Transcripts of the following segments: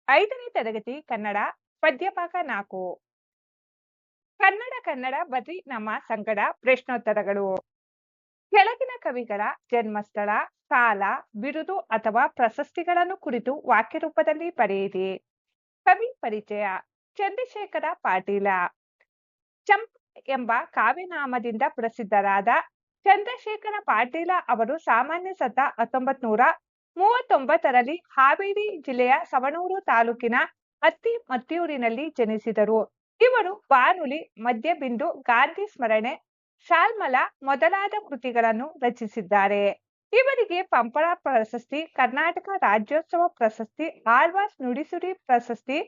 5ನೇ ತರಗತಿ ಕನ್ನಡ ಪದ್ಯಭಾಗ 4. ಕನ್ನಡ ಬರ್ರಿ ನಮ್ಮ ಸಂಗಡ ಪ್ರಶ್ನೋತ್ತರಗಳು. ಕೆಳಗಿನ ಕವಿಗಳ ಜನ್ಮಸ್ಥಳ, ಕಾಲ, ಬಿರುದು ಅಥವಾ ಪ್ರಶಸ್ತಿಗಳನ್ನು ಕುರಿತು ವಾಕ್ಯ ರೂಪದಲ್ಲಿ ಬರೆಯಿರಿ. ಕವಿ ಪರಿಚಯ: ಚಂದ್ರಶೇಖರ ಪಾಟೀಲ. ಚಂಪ ಎಂಬ ಕಾವ್ಯನಾಮದಿಂದ ಪ್ರಸಿದ್ಧರಾದ ಚಂದ್ರಶೇಖರ ಪಾಟೀಲ ಅವರು ಸಾಮಾನ್ಯ ಶತ 1939ರಲ್ಲಿ ಹಾವೇರಿ ಜಿಲ್ಲೆಯ ಸವಣೂರು ತಾಲೂಕಿನ ಅತ್ತಿಮತ್ತಿಯೂರಿನಲ್ಲಿ ಜನಿಸಿದರು. ಇವರು ಬಾನುಲಿ, ಮಧ್ಯಬಿಂದು, ಗಾಂಧಿ ಸ್ಮರಣೆ, ಶಾಲ್ಮಲ ಮೊದಲಾದ ಕೃತಿಗಳನ್ನು ರಚಿಸಿದ್ದಾರೆ. ಇವರಿಗೆ ಪಂಪಳ ಪ್ರಶಸ್ತಿ, ಕರ್ನಾಟಕ ರಾಜ್ಯೋತ್ಸವ ಪ್ರಶಸ್ತಿ, ಆಳ್ವಾಸ್ ನುಡಿಸಿರಿ ಪ್ರಶಸ್ತಿ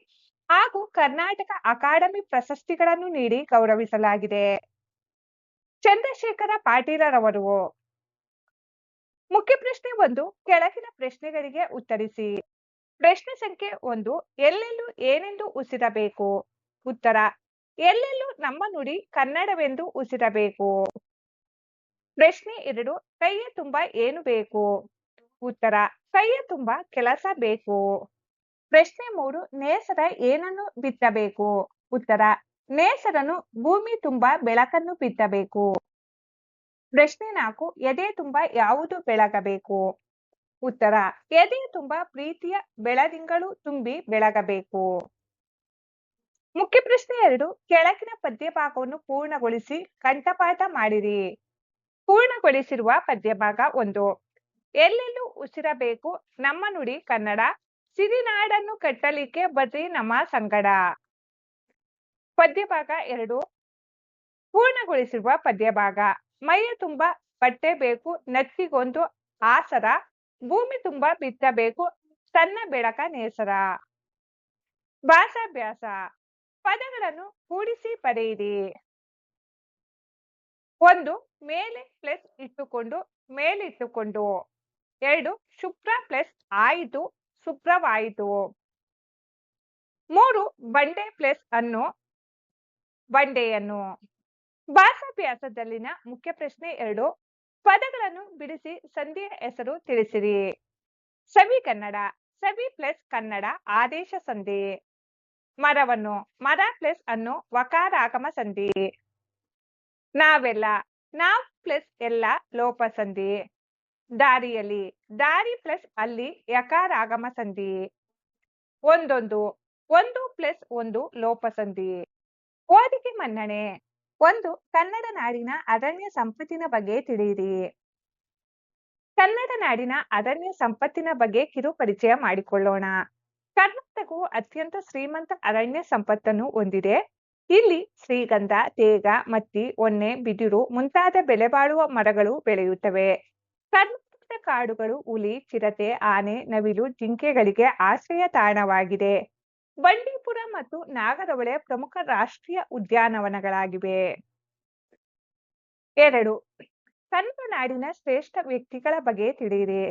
ಹಾಗೂ ಕರ್ನಾಟಕ ಅಕಾಡೆಮಿ ಪ್ರಶಸ್ತಿಗಳನ್ನು ನೀಡಿ ಗೌರವಿಸಲಾಗಿದೆ. ಚಂದ್ರಶೇಖರ ಪಾಟೀಲರವರು. ಮುಖ್ಯ ಪ್ರಶ್ನೆ 1. ಕೆಳಗಿನ ಪ್ರಶ್ನೆಗಳಿಗೆ ಉತ್ತರಿಸಿ. ಪ್ರಶ್ನೆ ಸಂಖ್ಯೆ 1. ಎಲ್ಲೆಲ್ಲೂ ಏನೆಂದು ಉಸಿರಬೇಕು? ಉತ್ತರ: ಎಲ್ಲೆಲ್ಲೂ ನಮ್ಮ ನುಡಿ ಕನ್ನಡವೆಂದು ಉಸಿರಬೇಕು. ಪ್ರಶ್ನೆ 2. ಕೈಯ ತುಂಬ ಏನು ಬೇಕು? ಉತ್ತರ: ಕೈಯ ತುಂಬ ಕೆಲಸ ಬೇಕು. ಪ್ರಶ್ನೆ 3. ನೇಸರ ಏನನ್ನು ಬಿತ್ತಬೇಕು? ಉತ್ತರ: ನೇಸರನು ಭೂಮಿ ತುಂಬ ಬೆಳಕನ್ನು ಬಿತ್ತಬೇಕು. ಪ್ರಶ್ನೆ 4. ಎದೆ ತುಂಬ ಯಾವುದು ಬೆಳಗಬೇಕು? ಉತ್ತರ: ಎದೆಯ ತುಂಬ ಪ್ರೀತಿಯ ಬೆಳದಿಂಗಳು ತುಂಬಿ ಬೆಳಗಬೇಕು. ಮುಖ್ಯ ಪ್ರಶ್ನೆ 2. ಕೆಳಗಿನ ಪದ್ಯಭಾಗವನ್ನು ಪೂರ್ಣಗೊಳಿಸಿ ಕಂಠಪಾಠ ಮಾಡಿರಿ. ಪೂರ್ಣಗೊಳಿಸಿರುವ ಪದ್ಯಭಾಗ 1. ಎಲ್ಲೆಲ್ಲೂ ಉಸಿರಬೇಕು ನಮ್ಮ ನುಡಿ ಕನ್ನಡ, ಸಿರಿನಾಡನ್ನು ಕಟ್ಟಲಿಕ್ಕೆ ಬರ್ರಿ ನಮ್ಮ ಸಂಗಡ. ಪದ್ಯಭಾಗ 2. ಪೂರ್ಣಗೊಳಿಸಿರುವ ಪದ್ಯಭಾಗ: ಮೈಯ ತುಂಬ ಬಟ್ಟೆ ಬೇಕು ನೆತ್ತಿಗೊಂದು ಆಸರ, ಭೂಮಿ ತುಂಬ ಬಿತ್ತಬೇಕು ಸಣ್ಣ ಬೆಳಕ ನೇಸರ. ಭಾಷಾಭ್ಯಾಸ: ಪದಗಳನ್ನು ಕೂಡಿಸಿ ಬರೆಯಿರಿ. 1. ಮೇಲೆ ಪ್ಲಸ್ ಇಟ್ಟುಕೊಂಡು, ಮೇಲಿಟ್ಟುಕೊಂಡು. 2. ಶುಭ್ರ ಪ್ಲಸ್ ಆಯಿತು, ಶುಭ್ರವಾಯಿತು. 3. ಬಂಡೆ ಪ್ಲಸ್ ಅನ್ನು, ಬಂಡೆಯನ್ನು. ಭಾಷಾಭ್ಯಾಸದಲ್ಲಿನ ಮುಖ್ಯ ಪ್ರಶ್ನೆ 2. ಪದಗಳನ್ನು ಬಿಡಿಸಿ ಸಂಧಿಯ ಹೆಸರು ತಿಳಿಸಿರಿ. ಸವಿಗನ್ನಡ: ಸವಿ ಪ್ಲಸ್ ಕನ್ನಡ ಆದೇಶ ಸಂಧಿ. ಮರವನ್ನು: ಮರ ಪ್ಲಸ್ ಅನ್ನು ವಕಾರಾಗಮ ಸಂಧಿ. ನಾವೆಲ್ಲ: ನಾವು ಪ್ಲಸ್ ಎಲ್ಲ ಲೋಪ ಸಂಧಿ. ದಾರಿಯಲ್ಲಿ: ದಾರಿ ಪ್ಲಸ್ ಅಲ್ಲಿ ಯಕಾರಾಗಮ ಸಂಧಿ. ಒಂದೊಂದು: ಒಂದು ಪ್ಲಸ್ ಒಂದು ಲೋಪ ಸಂಧಿ. ಓದಿಗೆ ಮನ್ನಣೆ: 1. ಕನ್ನಡ ನಾಡಿನ ಅರಣ್ಯ ಸಂಪತ್ತಿನ ಬಗ್ಗೆ ತಿಳಿಯಿರಿ. ಕನ್ನಡ ನಾಡಿನ ಅರಣ್ಯ ಸಂಪತ್ತಿನ ಬಗ್ಗೆ ಕಿರು ಪರಿಚಯ ಮಾಡಿಕೊಳ್ಳೋಣ. ಕರ್ನಾಟಕವು ಅತ್ಯಂತ ಶ್ರೀಮಂತ ಅರಣ್ಯ ಸಂಪತ್ತನ್ನು ಹೊಂದಿದೆ. ಇಲ್ಲಿ ಶ್ರೀಗಂಧ, ತೇಗ, ಮತ್ತಿ, ಹೊನ್ನೆ, ಬಿದಿರು ಮುಂತಾದ ಬೆಲೆಬಾಳುವ ಮರಗಳು ಬೆಳೆಯುತ್ತವೆ. ಕರ್ನಾಟಕದ ಕಾಡುಗಳು ಹುಲಿ, ಚಿರತೆ, ಆನೆ, ನವಿಲು, ಜಿಂಕೆಗಳಿಗೆ ಆಶ್ರಯ ತಾಣವಾಗಿದೆ. ಬಂಡೀಪುರ ಮತ್ತು ನಾಗರಹೊಳೆ ಪ್ರಮುಖ ರಾಷ್ಟ್ರೀಯ ಉದ್ಯಾನವನಗಳಾಗಿವೆ. 2. ಕನ್ನಡ ನಾಡಿನ ಶ್ರೇಷ್ಠ ವ್ಯಕ್ತಿಗಳ ಬಗ್ಗೆ ತಿಳಿಯಿರಿ.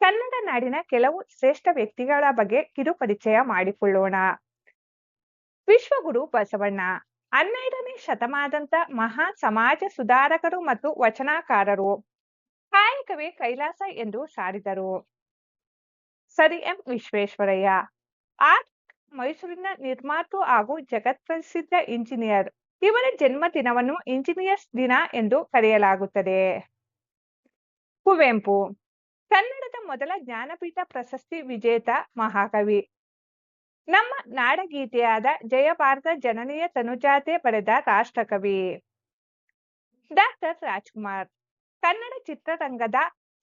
ಕನ್ನಡ ನಾಡಿನ ಕೆಲವು ಶ್ರೇಷ್ಠ ವ್ಯಕ್ತಿಗಳ ಬಗ್ಗೆ ಕಿರು ಪರಿಚಯ ಮಾಡಿಕೊಳ್ಳೋಣ. ವಿಶ್ವಗುರು ಬಸವಣ್ಣ 12ನೇ ಶತಮಾನದ ಮಹಾ ಸಮಾಜ ಸುಧಾರಕರು ಮತ್ತು ವಚನಕಾರರು. ಕಾಯಕವೇ ಕೈಲಾಸ ಎಂದು ಸಾರಿದರು. ಸರ್ ಎಂ ವಿಶ್ವೇಶ್ವರಯ್ಯ ಮೈಸೂರಿನ ನಿರ್ಮಾತೃ ಹಾಗೂ ಜಗತ್ಪ್ರಸಿದ್ಧ ಇಂಜಿನಿಯರ್. ಇವರ ಜನ್ಮ ದಿನವನ್ನು ಇಂಜಿನಿಯರ್ಸ್ ದಿನ ಎಂದು ಕರೆಯಲಾಗುತ್ತದೆ. ಕುವೆಂಪು ಕನ್ನಡದ ಮೊದಲ ಜ್ಞಾನಪೀಠ ಪ್ರಶಸ್ತಿ ವಿಜೇತ ಮಹಾಕವಿ. ನಮ್ಮ ನಾಡಗೀತೆಯಾದ ಜಯ ಭಾರತ ಜನನಿಯ ತನುಜಾತೆ ಬರೆದ ರಾಷ್ಟ್ರಕವಿ. ಡಾಕ್ಟರ್ ರಾಜ್ಕುಮಾರ್ ಕನ್ನಡ ಚಿತ್ರರಂಗದ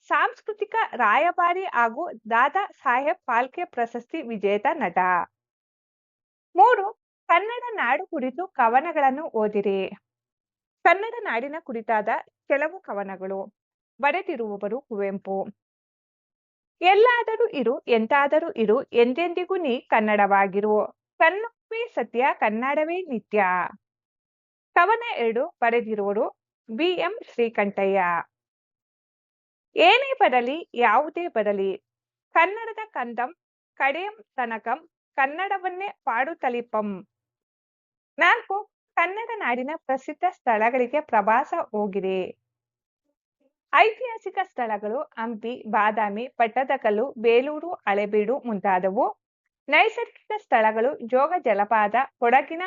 ಸಾಂಸ್ಕೃತಿಕ ರಾಯಭಾರಿ ಹಾಗೂ ದಾದಾ ಸಾಹೇಬ್ ಫಾಲ್ಕೆ ಪ್ರಶಸ್ತಿ ವಿಜೇತ ನಟ. 3. ಕನ್ನಡ ನಾಡು ಕುರಿತು ಕವನಗಳನ್ನು ಓದಿರಿ. ಕನ್ನಡ ನಾಡಿನ ಕುರಿತಾದ ಕೆಲವು ಕವನಗಳು. ಬರೆದಿರುವವರು ಕುವೆಂಪು. ಎಲ್ಲಾದರೂ ಇರು, ಎಂತಾದರೂ ಇರು, ಎಂದೆಂದಿಗೂ ನೀ ಕನ್ನಡವಾಗಿರು. ಕನ್ನಡವೇ ಸತ್ಯ, ಕನ್ನಡವೇ ನಿತ್ಯ. ಕವನ 2 ಬರೆದಿರುವರು ಬಿ ಎಂ ಶ್ರೀಕಂಠಯ್ಯ. ಏನೇ ಬರಲಿ, ಯಾವುದೇ ಬರಲಿ, ಕನ್ನಡದ ಕಂದಂ ಕಡೆಯಂ ತನಕಂ ಕನ್ನಡವನ್ನೇ ಪಾಡುತ್ತಲಿಪಂ. 4. ಕನ್ನಡ ನಾಡಿನ ಪ್ರಸಿದ್ಧ ಸ್ಥಳಗಳಿಗೆ ಪ್ರವಾಸ ಹೋಗಿರಿ. ಐತಿಹಾಸಿಕ ಸ್ಥಳಗಳು ಹಂಪಿ, ಬಾದಾಮಿ, ಪಟ್ಟದಕಲ್ಲು, ಬೇಲೂರು, ಹಳೆಬೀಡು ಮುಂತಾದವು. ನೈಸರ್ಗಿಕ ಸ್ಥಳಗಳು ಜೋಗ ಜಲಪಾತ, ಕೊಡಗಿನ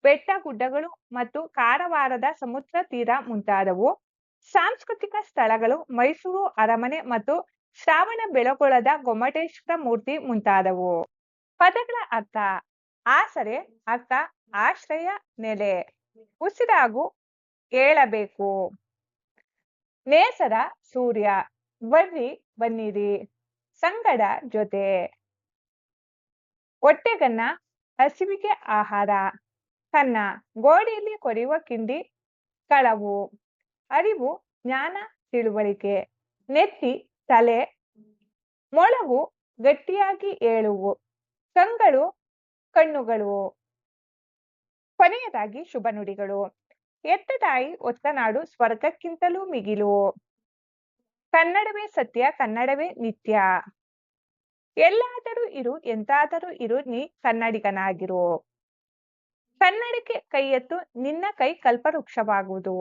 ಬೆಟ್ಟ ಗುಡ್ಡಗಳು ಮತ್ತು ಕಾರವಾರದ ಸಮುದ್ರ ತೀರ ಮುಂತಾದವು. ಸಾಂಸ್ಕೃತಿಕ ಸ್ಥಳಗಳು ಮೈಸೂರು ಅರಮನೆ ಮತ್ತು ಶ್ರಾವಣ ಬೆಳಗೊಳದ ಗೊಮ್ಮಟೇಶ್ವರ ಮೂರ್ತಿ ಮುಂತಾದವು. ಪದಗಳ ಅರ್ಥ: ಆಸರೆ, ಅರ್ಥ ಆಶ್ರಯ, ನೆಲೆ. ಉಸಿರಾಗು, ಏಳಬೇಕು. ನೇಸರ, ಸೂರ್ಯ. ಬರ್ರಿ, ಬನ್ನಿರಿ. ಸಂಗಡ, ಜೊತೆ. ಹೊಟ್ಟೆಗನ್ನ, ಹಸಿವಿಗೆ ಆಹಾರ. ಕನ್ನ, ಗೋಡೆಯಲ್ಲಿ ಕೊರೆಯುವ ಕಿಂಡಿ, ಕಳವು. ಅರಿವು, ಜ್ಞಾನ, ತಿಳುವಳಿಕೆ. ನೆತ್ತಿ, ತಲೆ. ಮೊಳವು, ಗಟ್ಟಿಯಾಗಿ ಏಳುವು. ಕಂಗಳು, ಕಣ್ಣುಗಳು. ಕೊನೆಯದಾಗಿ ಶುಭ ನುಡಿಗಳು. ಹೆತ್ತ ತಾಯಿ ಹೊತ್ತ ನಾಡು ಸ್ವರ್ಗಕ್ಕಿಂತಲೂ ಮಿಗಿಲು. ಕನ್ನಡವೇ ಸತ್ಯ, ಕನ್ನಡವೇ ನಿತ್ಯ. ಎಲ್ಲಾದರೂ ಇರು, ಎಂತಾದರೂ ಇರು, ನೀ ಕನ್ನಡಿಗನಾಗಿರು. ಕನ್ನಡಕ್ಕೆ ಕೈ ಎತ್ತು, ನಿನ್ನ ಕೈ ಕಲ್ಪವೃಕ್ಷವಾಗುವುದು.